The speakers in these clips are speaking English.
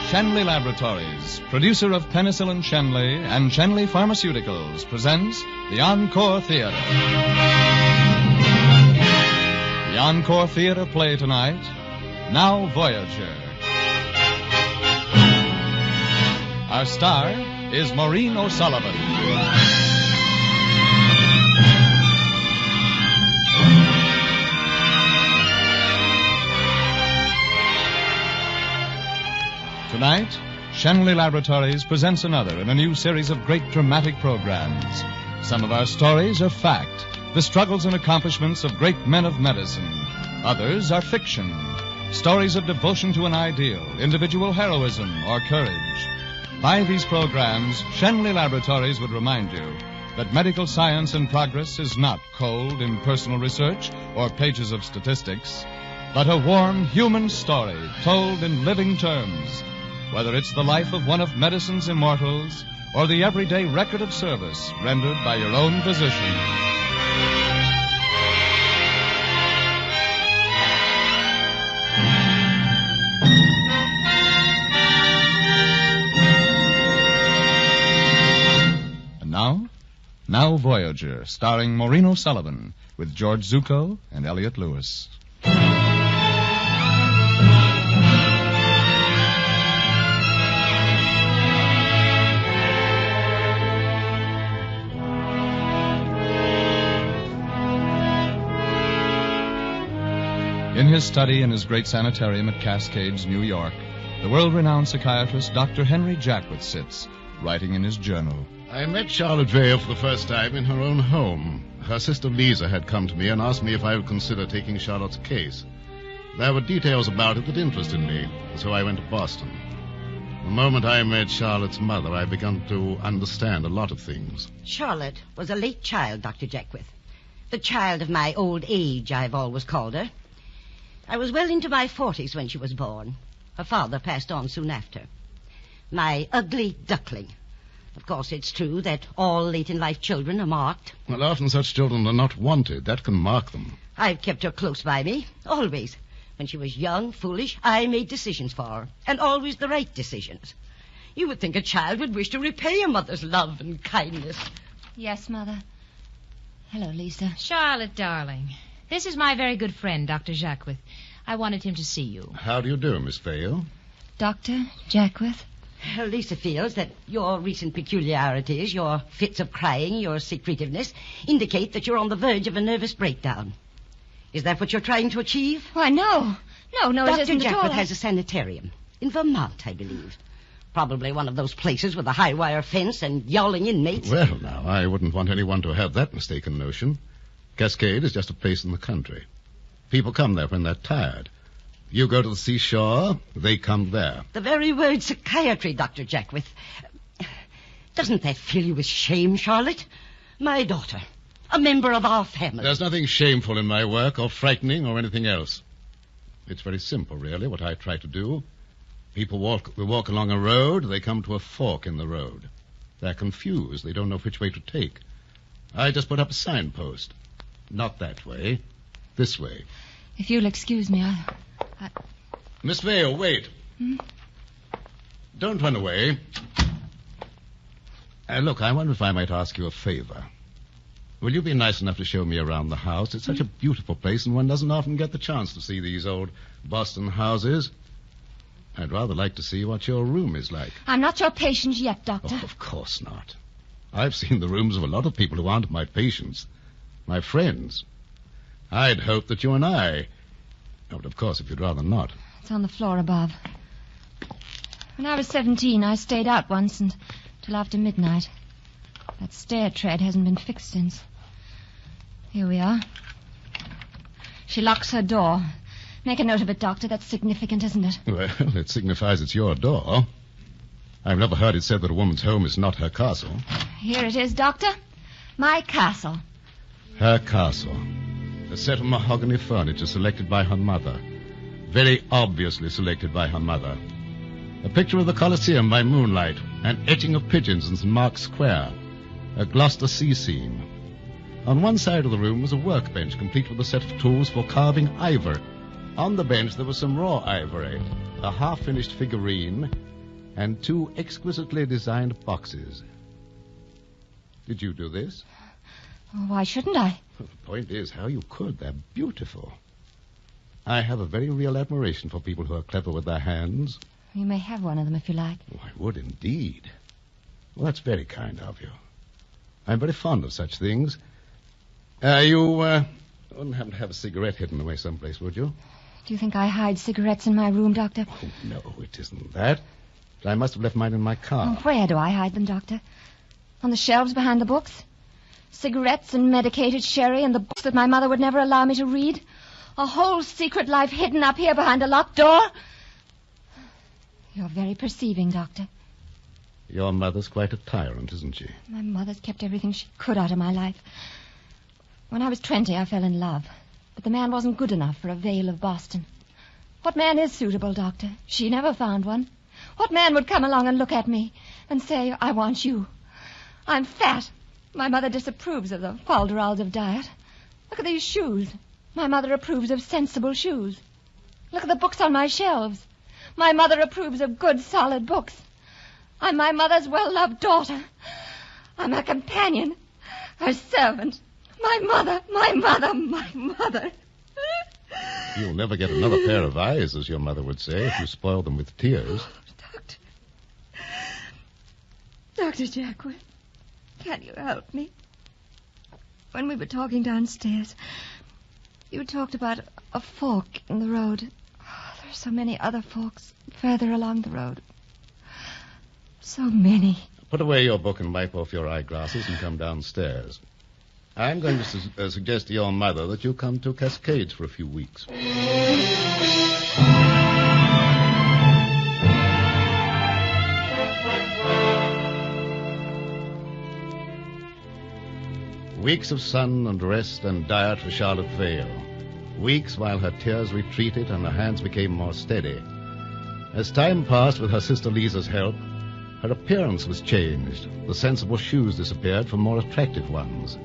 Shenley Laboratories, producer of Penicillin Shenley and Shenley Pharmaceuticals, presents the Encore Theater. The Encore Theater play tonight, Now Voyager. Our star is Maureen O'Sullivan. Tonight, Shenley Laboratories presents another in a new series of great dramatic programs. Some of our stories are fact, the struggles and accomplishments of great men of medicine. Others are fiction, stories of devotion to an ideal, individual heroism, or courage. By these programs, Shenley Laboratories would remind you that medical science and progress is not cold, impersonal research or pages of statistics, but a warm human story told in living terms. Whether it's the life of one of medicine's immortals or the everyday record of service rendered by your own physician. And now Voyager, starring Maureen O'Sullivan with George Zucco and Elliot Lewis. In his study in his great sanitarium at Cascades, New York, the world-renowned psychiatrist Dr. Henry Jackwith sits, writing in his journal. I met Charlotte Vale for the first time in her own home. Her sister Lisa had come to me and asked me if I would consider taking Charlotte's case. There were details about it that interested me, so I went to Boston. The moment I met Charlotte's mother, I began to understand a lot of things. Charlotte was a late child, Dr. Jackwith. The child of my old age, I've always called her. I was well into my 40s when she was born. Her father passed on soon after. My ugly duckling. Of course, it's true that all late-in-life children are marked. Well, often such children are not wanted. That can mark them. I've kept her close by me, always. When she was young, foolish, I made decisions for her, and always the right decisions. You would think a child would wish to repay a mother's love and kindness. Yes, Mother. Hello, Lisa. Charlotte, darling. This is my very good friend, Dr. Jackwith. I wanted him to see you. How do you do, Miss Vale? Dr. Jackwith? Lisa feels that your recent peculiarities, your fits of crying, your secretiveness, indicate that you're on the verge of a nervous breakdown. Is that what you're trying to achieve? Why, no. No, it isn't Dr. at all. Jackwith has a sanitarium. In Vermont, I believe. Probably one of those places with a high-wire fence and yowling inmates. Well, now, I wouldn't want anyone to have that mistaken notion. Cascade is just a place in the country. People come there when they're tired. You go to the seashore, they come there. The very word psychiatry, Dr. Jackwith. Doesn't that fill you with shame, Charlotte? My daughter, a member of our family. There's nothing shameful in my work or frightening or anything else. It's very simple, really, what I try to do. People walk along a road, they come to a fork in the road. They're confused, they don't know which way to take. I just put up a signpost. Not that way. This way. If you'll excuse me, I... Miss Vale, wait. Don't run away. Look, I wonder if I might ask you a favor. Will you be nice enough to show me around the house? It's such a beautiful place, and one doesn't often get the chance to see these old Boston houses. I'd rather like to see what your room is like. I'm not your patient yet, Doctor. Oh, of course not. I've seen the rooms of a lot of people who aren't my patients. My friends. I'd hoped that you and I... Oh, but of course, if you'd rather not. It's on the floor above. When I was 17, I stayed out once until after midnight. That stair tread hasn't been fixed since. Here we are. She locks her door. Make a note of it, Doctor. That's significant, isn't it? Well, it signifies it's your door. I've never heard it said that a woman's home is not her castle. Here it is, Doctor. My castle. Her castle. A set of mahogany furniture selected by her mother. Very obviously selected by her mother. A picture of the Colosseum by moonlight. An etching of pigeons in St. Mark's Square. A Gloucester sea scene. On one side of the room was a workbench complete with a set of tools for carving ivory. On the bench there was some raw ivory, a half-finished figurine, and 2 exquisitely designed boxes. Did you do this? Oh, why shouldn't I? The point is how you could. They're beautiful. I have a very real admiration for people who are clever with their hands. You may have one of them if you like. Oh, I would indeed. Well, that's very kind of you. I'm very fond of such things. You wouldn't happen to have a cigarette hidden away someplace, would you? Do you think I hide cigarettes in my room, Doctor? Oh, no, it isn't that. I must have left mine in my car. Oh, where do I hide them, Doctor? On the shelves behind the books? Cigarettes and medicated sherry and the books that my mother would never allow me to read? A whole secret life hidden up here behind a locked door? You're very perceiving, Doctor. Your mother's quite a tyrant, isn't she? My mother's kept everything she could out of my life. When I was 20, I fell in love. But the man wasn't good enough for a Vale of Boston. What man is suitable, Doctor? She never found one. What man would come along and look at me and say, I want you? I'm fat. My mother disapproves of the falderals of diet. Look at these shoes. My mother approves of sensible shoes. Look at the books on my shelves. My mother approves of good, solid books. I'm my mother's well-loved daughter. I'm her companion, her servant. My mother. You'll never get another pair of eyes, as your mother would say, if you spoil them with tears. Dr. Jackwith, can you help me? When we were talking downstairs, you talked about a fork in the road. Oh, there are so many other forks further along the road. So many. Put away your book and wipe off your eyeglasses and come downstairs. I'm going to suggest to your mother that you come to Cascades for a few weeks. Weeks of sun and rest and diet for Charlotte Vale. Weeks while her tears retreated and her hands became more steady. As time passed with her sister Lisa's help, her appearance was changed. The sensible shoes disappeared for more attractive ones.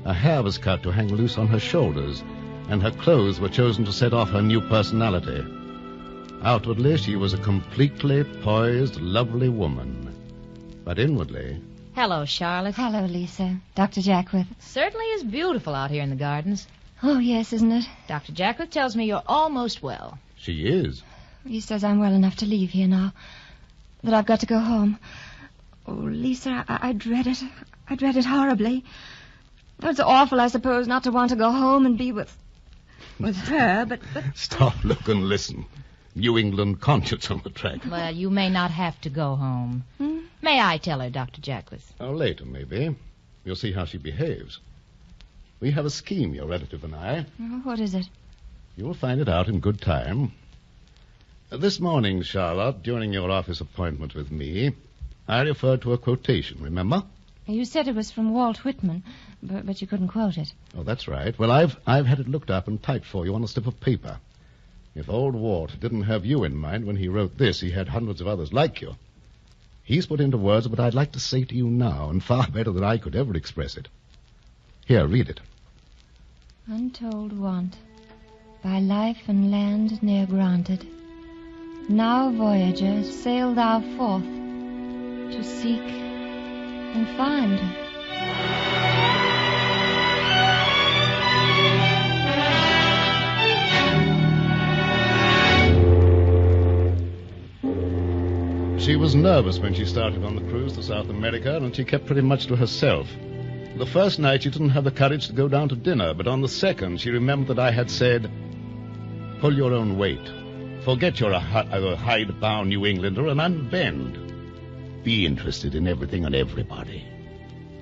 Her hair was cut to hang loose on her shoulders, and her clothes were chosen to set off her new personality. Outwardly, she was a completely poised, lovely woman. But inwardly... Hello, Charlotte. Hello, Lisa. Dr. Jackwith. Certainly is beautiful out here in the gardens. Oh, yes, isn't it? Dr. Jackwith tells me you're almost well. She is. He says I'm well enough to leave here now. That I've got to go home. Oh, Lisa, I dread it. I dread it horribly. It's awful, I suppose, not to want to go home and be with her, but... Stop, look, and listen. New England conscience on the track. Well, you may not have to go home. May I tell her, Dr. Jackwith? Oh, later, maybe. You'll see how she behaves. We have a scheme, your relative and I. What is it? You'll find it out in good time. This morning, Charlotte, during your office appointment with me, I referred to a quotation, remember? You said it was from Walt Whitman, but you couldn't quote it. Oh, that's right. Well, I've had it looked up and typed for you on a slip of paper. If old Walt didn't have you in mind when he wrote this, he had hundreds of others like you. He's put into words what I'd like to say to you now, and far better than I could ever express it. Here, read it. Untold want, by life and land ne'er granted. Now, Voyager, sail thou forth to seek and find. She was nervous when she started on the cruise to South America, and she kept pretty much to herself. The first night she didn't have the courage to go down to dinner, but on the second she remembered that I had said, pull your own weight. Forget you're a hide-bound New Englander and unbend. Be interested in everything and everybody.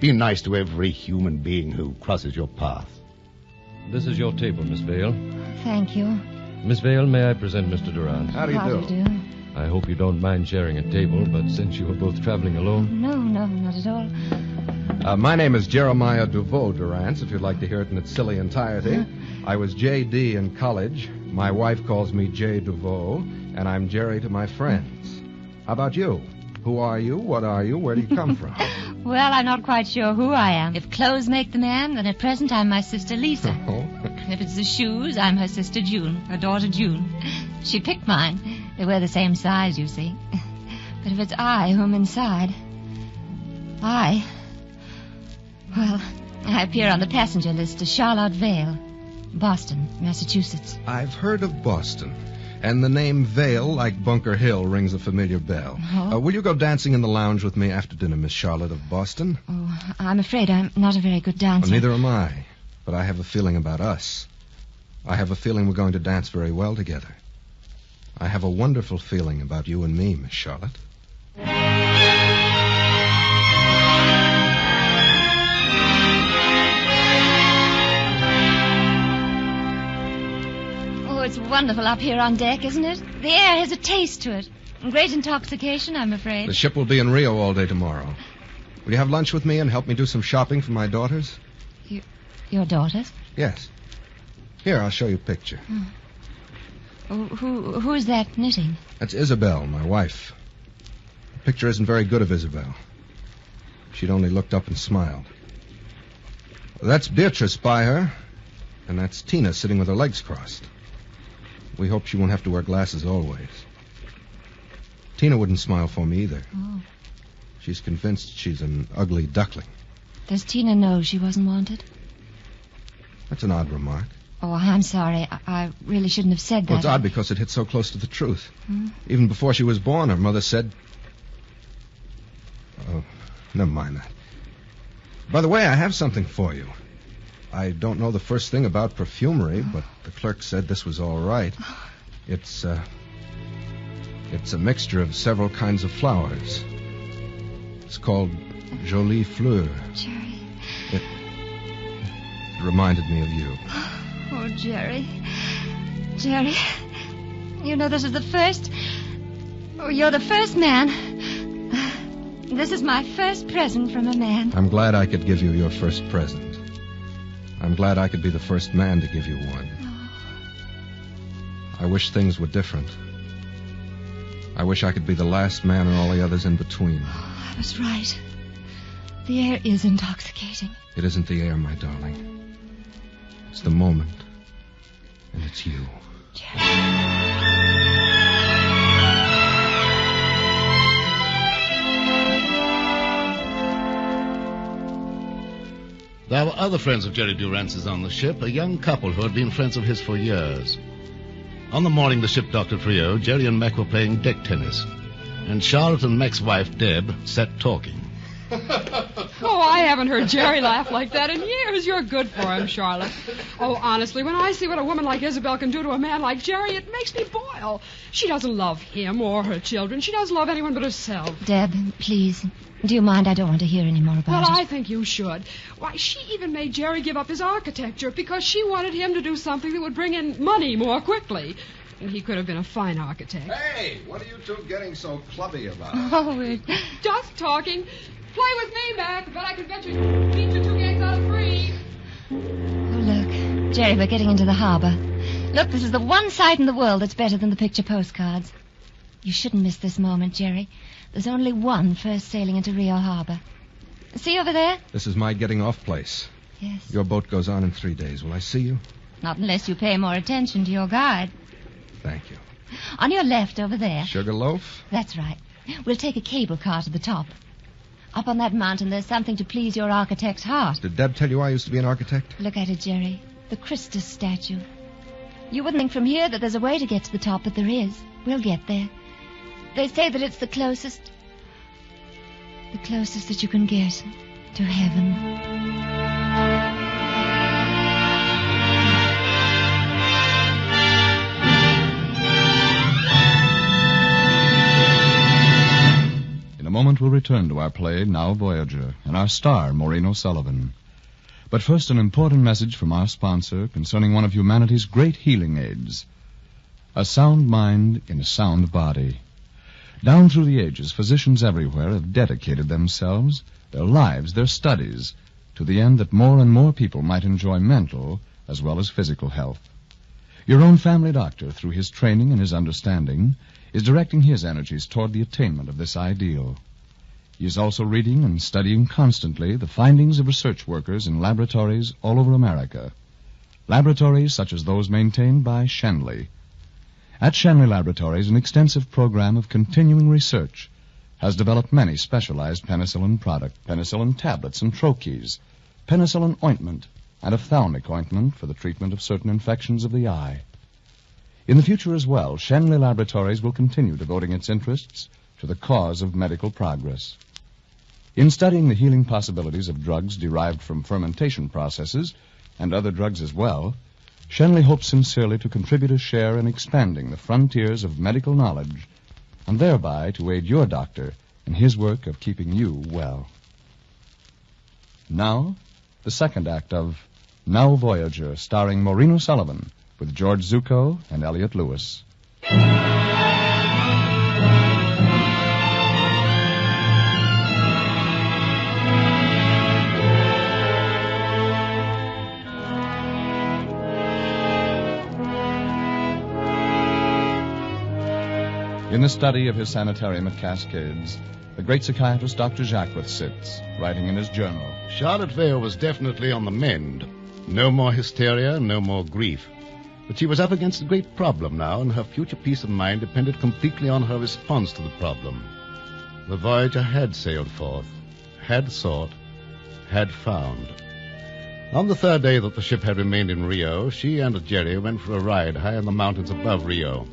Be nice to every human being who crosses your path. This is your table, Miss Vale. Thank you. Miss Vale, may I present Mr. Durant? How do you do? I hope you don't mind sharing a table, but since you are both traveling alone... No, not at all. My name is Jeremiah Duveau Durant, if you'd like to hear it in its silly entirety. I was J.D. in college. My wife calls me J. Duveau, and I'm Jerry to my friends. How about you? Who are you? What are you? Where do you come from? Well, I'm not quite sure who I am. If clothes make the man, then at present I'm my sister Lisa. Oh. If it's the shoes, I'm her sister June, her daughter June. She picked mine. They were the same size, you see. But if it's I whom inside... Well, I appear on the passenger list as Charlotte Vale, Boston, Massachusetts. I've heard of Boston. And the name Vale, like Bunker Hill, rings a familiar bell. Oh? Will you go dancing in the lounge with me after dinner, Miss Charlotte of Boston? Oh, I'm afraid I'm not a very good dancer. Well, neither am I. But I have a feeling about us. I have a feeling we're going to dance very well together. I have a wonderful feeling about you and me, Miss Charlotte. It's wonderful up here on deck, isn't it? The air has a taste to it. Great intoxication, I'm afraid. The ship will be in Rio all day tomorrow. Will you have lunch with me and help me do some shopping for my daughters? Your daughters? Yes. Here, I'll show you a picture. Oh, who is that knitting? That's Isabel, my wife. The picture isn't very good of Isabel. She'd only looked up and smiled. That's Beatrice by her, and that's Tina sitting with her legs crossed. We hope she won't have to wear glasses always. Tina wouldn't smile for me either. Oh. She's convinced she's an ugly duckling. Does Tina know she wasn't wanted? That's an odd remark. Oh, I'm sorry. I really shouldn't have said that. Well, it's odd because it hit so close to the truth. Even before she was born, her mother said... Oh, never mind that. By the way, I have something for you. I don't know the first thing about perfumery, but the clerk said this was all right. It's a mixture of several kinds of flowers. It's called Jolie Fleur. Jerry. It reminded me of you. Oh, Jerry. Jerry, you know this is the first... Oh, you're the first man. This is my first present from a man. I'm glad I could give you your first present. I'm glad I could be the first man to give you one. I wish things were different. I wish I could be the last man and all the others in between. I was right. The air is intoxicating. It isn't the air, my darling. It's the moment. And it's you. There were other friends of Jerry Durance's on the ship, a young couple who had been friends of his for years. On the morning the ship docked at Rio, Jerry and Mac were playing deck tennis, and Charlotte and Mac's wife, Deb, sat talking. Oh, I haven't heard Jerry laugh like that in years. You're good for him, Charlotte. Oh, honestly, when I see what a woman like Isabel can do to a man like Jerry, it makes me boil. She doesn't love him or her children. She doesn't love anyone but herself. Deb, please. Do you mind? I don't want to hear any more about it. Well, I think you should. Why, she even made Jerry give up his architecture because she wanted him to do something that would bring in money more quickly. And he could have been a fine architect. Hey, what are you two getting so clubby about? Oh, we're... Just talking. Play with me, Mac. Bet I can bet you beat you 2 games out of 3. Oh, look. Jerry, we're getting into the harbor. Look, this is the one sight in the world that's better than the picture postcards. You shouldn't miss this moment, Jerry. There's only one first sailing into Rio Harbor. See over there? This is my getting off place. Yes. Your boat goes on in 3 days. Will I see you? Not unless you pay more attention to your guide. Thank you. On your left over there. Sugarloaf? That's right. We'll take a cable car to the top. Up on that mountain, there's something to please your architect's heart. Did Deb tell you I used to be an architect? Look at it, Jerry. The Christus statue. You wouldn't think from here that there's a way to get to the top, but there is. We'll get there. They say that it's the closest that you can get to heaven. In a moment, we'll return to our play, Now Voyager, and our star, Maureen O'Sullivan. But first, an important message from our sponsor concerning one of humanity's great healing aids. A sound mind in a sound body. Down through the ages, physicians everywhere have dedicated themselves, their lives, their studies, to the end that more and more people might enjoy mental as well as physical health. Your own family doctor, through his training and his understanding, is directing his energies toward the attainment of this ideal. He is also reading and studying constantly the findings of research workers in laboratories all over America. Laboratories such as those maintained by Shenley. At Shenley Laboratories, an extensive program of continuing research has developed many specialized penicillin products, penicillin tablets and troches, penicillin ointment, and ophthalmic ointment for the treatment of certain infections of the eye. In the future as well, Shenley Laboratories will continue devoting its interests to the cause of medical progress. In studying the healing possibilities of drugs derived from fermentation processes, and other drugs as well, Shenley hopes sincerely to contribute a share in expanding the frontiers of medical knowledge, and thereby to aid your doctor in his work of keeping you well. Now, the second act of Now Voyager, starring Maureen O'Sullivan, with George Zucco and Elliot Lewis. In the study of his sanitarium at Cascades, the great psychiatrist Dr. Jacquith sits, writing in his journal. Charlotte Vale was definitely on the mend. No more hysteria, no more grief. But she was up against a great problem now, and her future peace of mind depended completely on her response to the problem. The Voyager had sailed forth, had sought, had found. On the third day that the ship had remained in Rio, she and Jerry went for a ride high in the mountains above Rio.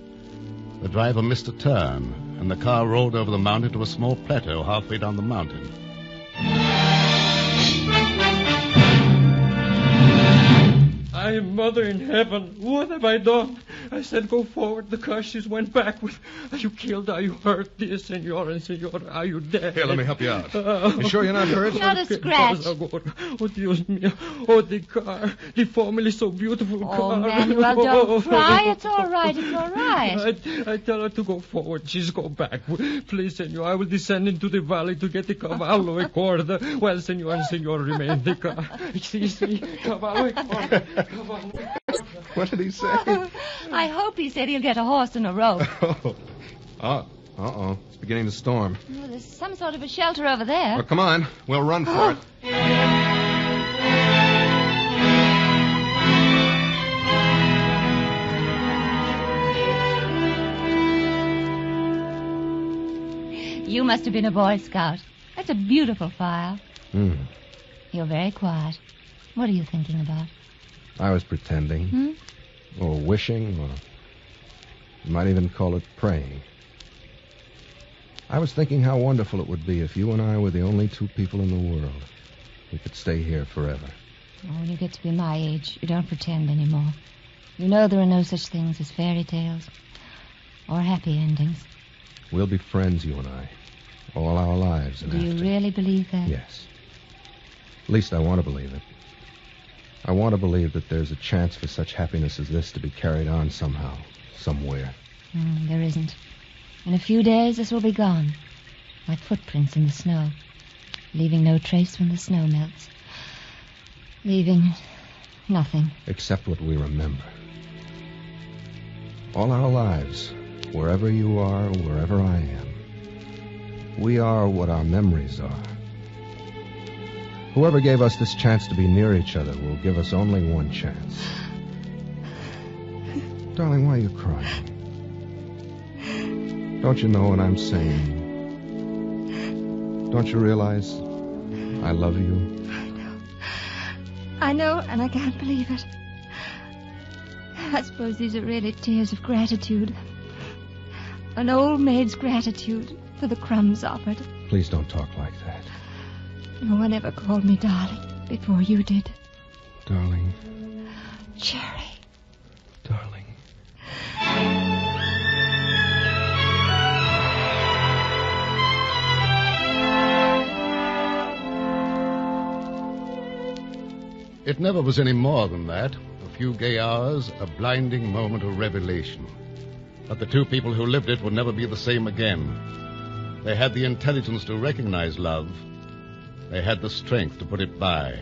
The driver missed a turn, and the car rolled over the mountain to a small plateau halfway down the mountain. I, Mother in heaven, what have I done? I said go forward. The car she went backward. Are you killed? Are you hurt, dear senor and senora? Are you dead? Here, let me help you out. You sure you're not hurt? Not a scratch. Oh, Dios mío. Oh, the car. The formerly so beautiful car. Oh, Manuel, don't cry. It's all right. It's all right. I tell her to go forward. She's go backward. Please, senor, I will descend into the valley to get the cavallo e corda. Well, senor and senora remain in the car. See, cavallo e corda. What did he say? I hope he said he'll get a horse and a rope. Uh-oh. It's beginning to storm. Oh, there's some sort of a shelter over there. Well, come on. We'll run for it. You must have been a Boy Scout. That's a beautiful fire. You're very quiet. What are you thinking about? I was pretending. Or wishing, or you might even call it praying. I was thinking how wonderful it would be if you and I were the only two people in the world. We could stay here forever. Oh, when you get to be my age, you don't pretend anymore. You know there are no such things as fairy tales or happy endings. We'll be friends, you and I, all our lives. Do you really believe that? Yes. At least I want to believe it. I want to believe that there's a chance for such happiness as this to be carried on somehow, somewhere. There isn't. In a few days, this will be gone, like footprints in the snow, leaving no trace when the snow melts, leaving nothing. Except what we remember. All our lives, wherever you are, wherever I am, we are what our memories are. Whoever gave us this chance to be near each other will give us only one chance. Darling, why are you crying? Don't you know what I'm saying? Don't you realize I love you? I know, and I can't believe it. I suppose these are really tears of gratitude. An old maid's gratitude for the crumbs offered. Please don't talk like that. No one ever called me darling before you did. Darling. Jerry. Darling. It never was any more than that. A few gay hours, a blinding moment of revelation. But the two people who lived it would never be the same again. They had the intelligence to recognize love. They had the strength to put it by.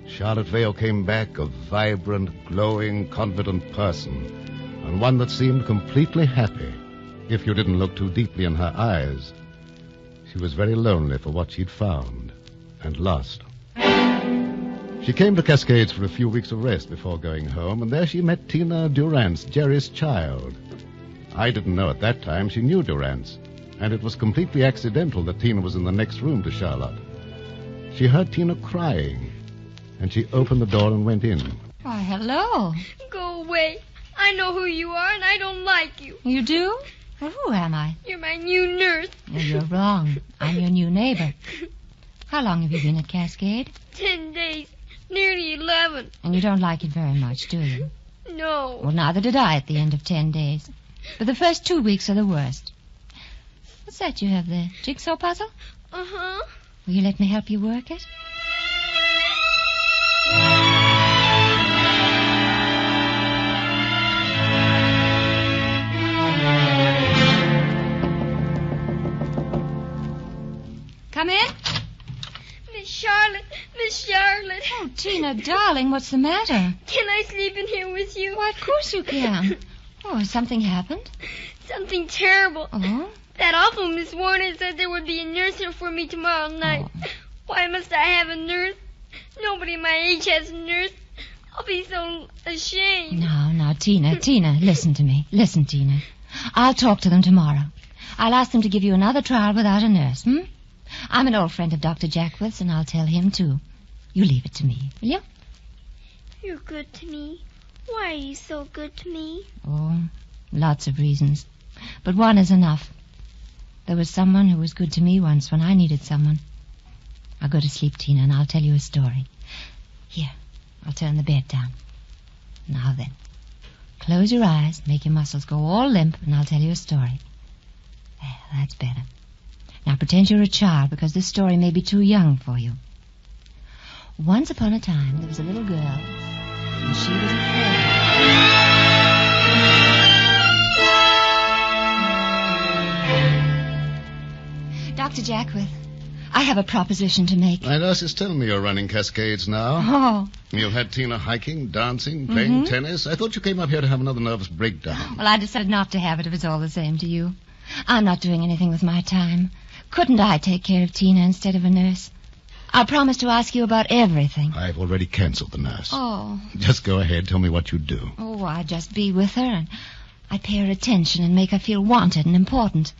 Charlotte Vale came back a vibrant, glowing, confident person, and one that seemed completely happy, if you didn't look too deeply in her eyes. She was very lonely for what she'd found and lost. She came to Cascades for a few weeks of rest before going home, and there she met Tina Durrance, Jerry's child. I didn't know at that time she knew Durrance. and it was completely accidental that Tina was in the next room to Charlotte. She heard Tina crying, and she opened the door and went in. Why, hello. Go away. I know who you are, and I don't like you. You do? Well, who am I? You're my new nurse. No, you're wrong. I'm your new neighbor. How long have you been at Cascade? 10 days. Nearly 11. And you don't like it very much, do you? No. Well, neither did I at the end of 10 days. But the first 2 weeks are the worst. What's that you have there? Jigsaw puzzle? Uh-huh. Will you let me help you work it? Come in. Miss Charlotte. Oh, Tina, darling, what's the matter? Can I sleep in here with you? Why, of course you can. Oh, has something happened? Something terrible. Oh? That awful Miss Warner said there would be a nurse here for me tomorrow night. Oh. Why must I have a nurse? Nobody my age has a nurse. I'll be so ashamed. Now, Tina, listen to me. Listen, Tina. I'll talk to them tomorrow. I'll ask them to give you another trial without a nurse, I'm an old friend of Dr. Jackwith's, and I'll tell him, too. You leave it to me, will you? You're good to me. Why are you so good to me? Oh, lots of reasons. But one is enough. There was someone who was good to me once when I needed someone. I'll go to sleep, Tina, and I'll tell you a story. Here, I'll turn the bed down. Now then, close your eyes, make your muscles go all limp, and I'll tell you a story. There, that's better. Now pretend you're a child, because this story may be too young for you. Once upon a time, there was a little girl, and she was afraid. Dr. Jackwith, I have a proposition to make. My nurse is telling me you're running Cascades now. Oh. You've had Tina hiking, dancing, playing tennis. I thought you came up here to have another nervous breakdown. Well, I decided not to have it if it's all the same to you. I'm not doing anything with my time. Couldn't I take care of Tina instead of a nurse? I promise to ask you about everything. I've already canceled the nurse. Oh. Just go ahead. Tell me what you do. Oh, I'd just be with her, and I'd pay her attention and make her feel wanted and important.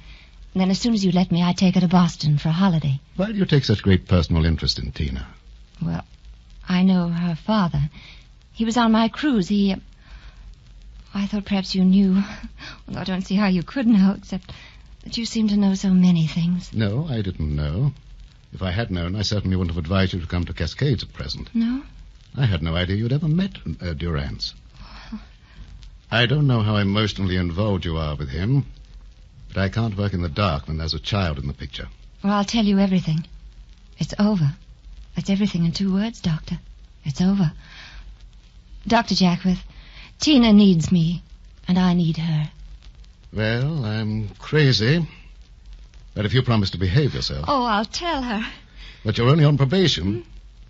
And then as soon as you let me, I'd take her to Boston for a holiday. Why do you take such great personal interest in Tina? Well, I know her father. He was on my cruise. I thought perhaps you knew. Although I don't see how you could know, except that you seem to know so many things. No, I didn't know. If I had known, I certainly wouldn't have advised you to come to Cascades at present. No? I had no idea you'd ever met Durrance. I don't know how emotionally involved you are with him, but I can't work in the dark when there's a child in the picture. Well, I'll tell you everything. It's over. That's everything in 2 words, Doctor. It's over. Dr. Jackwith, Tina needs me, and I need her. Well, I'm crazy. But if you promise to behave yourself... Oh, I'll tell her. But you're only on probation.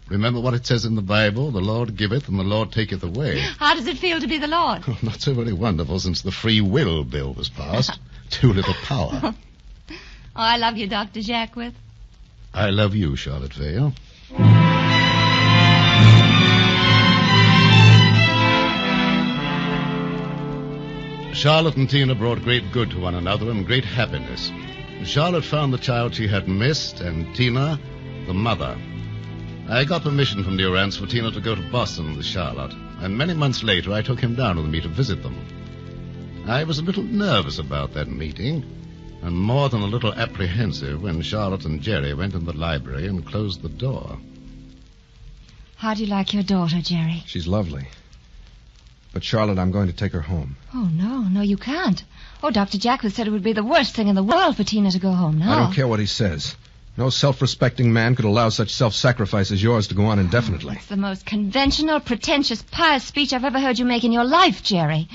Remember what it says in the Bible, the Lord giveth and the Lord taketh away. How does it feel to be the Lord? Oh, not so very wonderful since the free will bill was passed. Too little power. Oh, I love you, Dr. Jackwith. I love you, Charlotte Vale. Charlotte and Tina brought great good to one another and great happiness. Charlotte found the child she had missed, and Tina, the mother. I got permission from Durrance for Tina to go to Boston with Charlotte, and many months later I took him down with me to visit them. I was a little nervous about that meeting, and more than a little apprehensive when Charlotte and Jerry went in the library and closed the door. How do you like your daughter, Jerry? She's lovely. But, Charlotte, I'm going to take her home. Oh, no, you can't. Oh, Dr. Jackwith said it would be the worst thing in the world for Tina to go home now. I don't care what he says. No self-respecting man could allow such self-sacrifice as yours to go on indefinitely. It's the most conventional, pretentious, pious speech I've ever heard you make in your life, Jerry.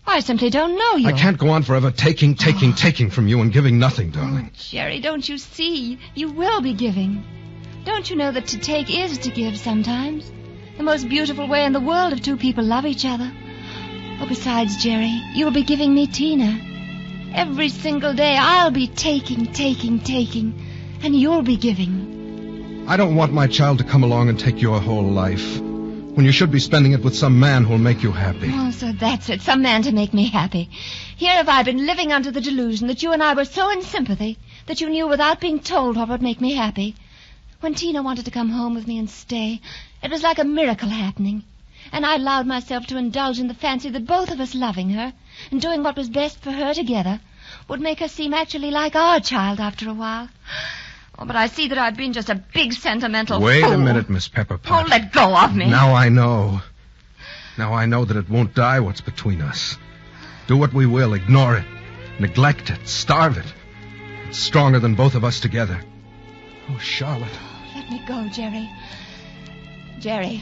I simply don't know you. I can't go on forever taking from you and giving nothing, darling. Oh, Jerry, don't you see? You will be giving. Don't you know that to take is to give sometimes? The most beautiful way in the world if 2 people love each other. Oh, besides, Jerry, you'll be giving me Tina. Every single day I'll be taking, and you'll be giving. I don't want my child to come along and take your whole life, when you should be spending it with some man who'll make you happy. Oh, so that's it, some man to make me happy. Here have I been living under the delusion that you and I were so in sympathy that you knew without being told what would make me happy. When Tina wanted to come home with me and stay, it was like a miracle happening. And I allowed myself to indulge in the fancy that both of us loving her and doing what was best for her together would make her seem actually like our child after a while. Oh, but I see that I've been just a big sentimental Wait fool. a minute, Miss Pepperpot. Oh, let go of me. Now I know. Now I know that it won't die what's between us. Do what we will, ignore it, neglect it, starve it. It's stronger than both of us together. Oh, Charlotte. Let me go, Jerry. Jerry,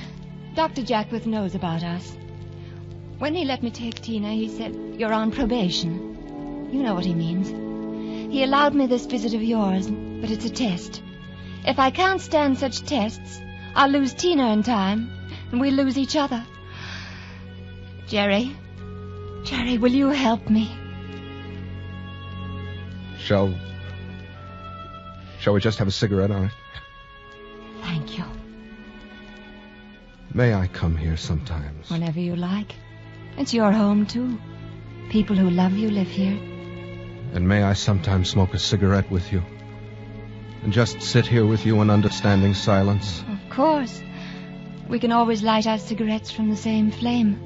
Dr. Jackwith knows about us. When he let me take Tina, he said, "You're on probation." You know what he means. He allowed me this visit of yours, but it's a test. If I can't stand such tests, I'll lose Tina in time, and we'll lose each other. Jerry, will you help me? Shall we just have a cigarette on it? Thank you. May I come here sometimes? Whenever you like. It's your home, too. People who love you live here. And may I sometimes smoke a cigarette with you? And just sit here with you in understanding silence? Of course. We can always light our cigarettes from the same flame.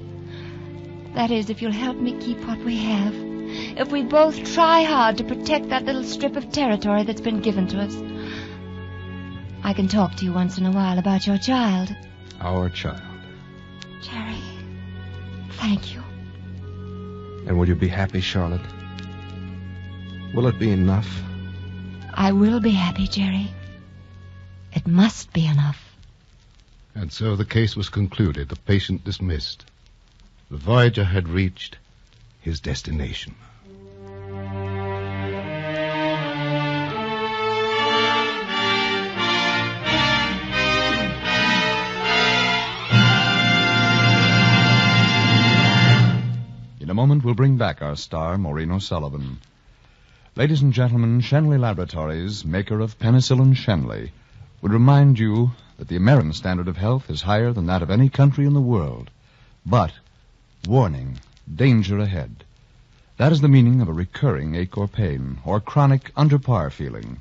That is, if you'll help me keep what we have. If we both try hard to protect that little strip of territory that's been given to us. I can talk to you once in a while about your child. Our child. Jerry, thank you. And will you be happy, Charlotte? Will it be enough? I will be happy, Jerry. It must be enough. And so the case was concluded, the patient dismissed. The Voyager had reached his destination. In a moment, we'll bring back our star, Maureen O'Sullivan. Ladies and gentlemen, Shenley Laboratories, maker of penicillin Shenley, would remind you that the American standard of health is higher than that of any country in the world. But, warning, danger ahead. That is the meaning of a recurring ache or pain, or chronic under-par feeling.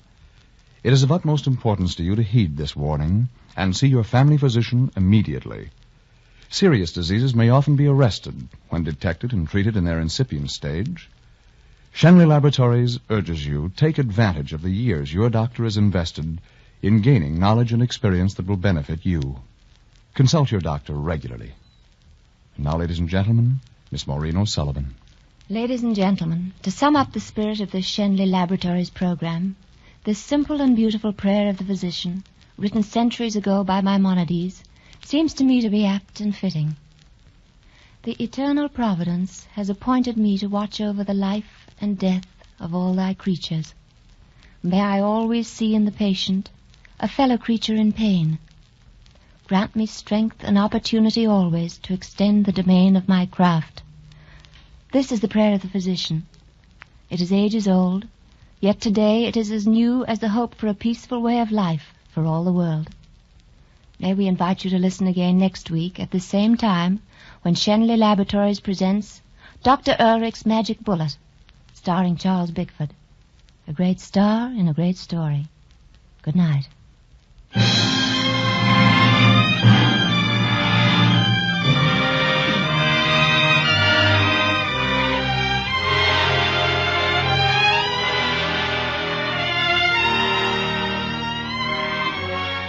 It is of utmost importance to you to heed this warning and see your family physician immediately. Serious diseases may often be arrested when detected and treated in their incipient stage. Shenley Laboratories urges you take advantage of the years your doctor has invested in gaining knowledge and experience that will benefit you. Consult your doctor regularly. And now, ladies and gentlemen, Miss Maureen O'Sullivan. Ladies and gentlemen, to sum up the spirit of this Shenley Laboratories program, this simple and beautiful prayer of the physician, written centuries ago by Maimonides, seems to me to be apt and fitting. The eternal providence has appointed me to watch over the life and death of all thy creatures. May I always see in the patient a fellow creature in pain. Grant me strength and opportunity always to extend the domain of my craft. This is the prayer of the physician. It is ages old, yet today it is as new as the hope for a peaceful way of life for all the world. May we invite you to listen again next week at the same time when Shenley Laboratories presents Dr. Ulrich's Magic Bullet, starring Charles Bickford. A great star in a great story. Good night.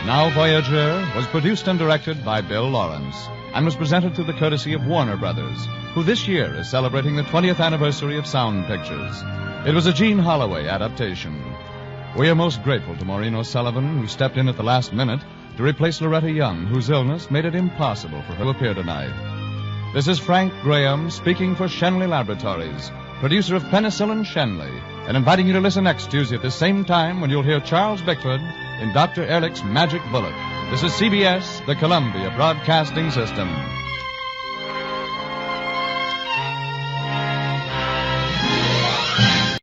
Now Voyager was produced and directed by Bill Lawrence and was presented through the courtesy of Warner Brothers, who this year is celebrating the 20th anniversary of Sound Pictures. It was a Gene Holloway adaptation. We are most grateful to Maureen O'Sullivan, who stepped in at the last minute to replace Loretta Young, whose illness made it impossible for her to appear tonight. This is Frank Graham speaking for Shenley Laboratories, producer of Penicillin Shenley, and inviting you to listen next Tuesday at the same time when you'll hear Charles Bickford in Dr. Ehrlich's Magic Bullet. This is CBS, the Columbia Broadcasting System.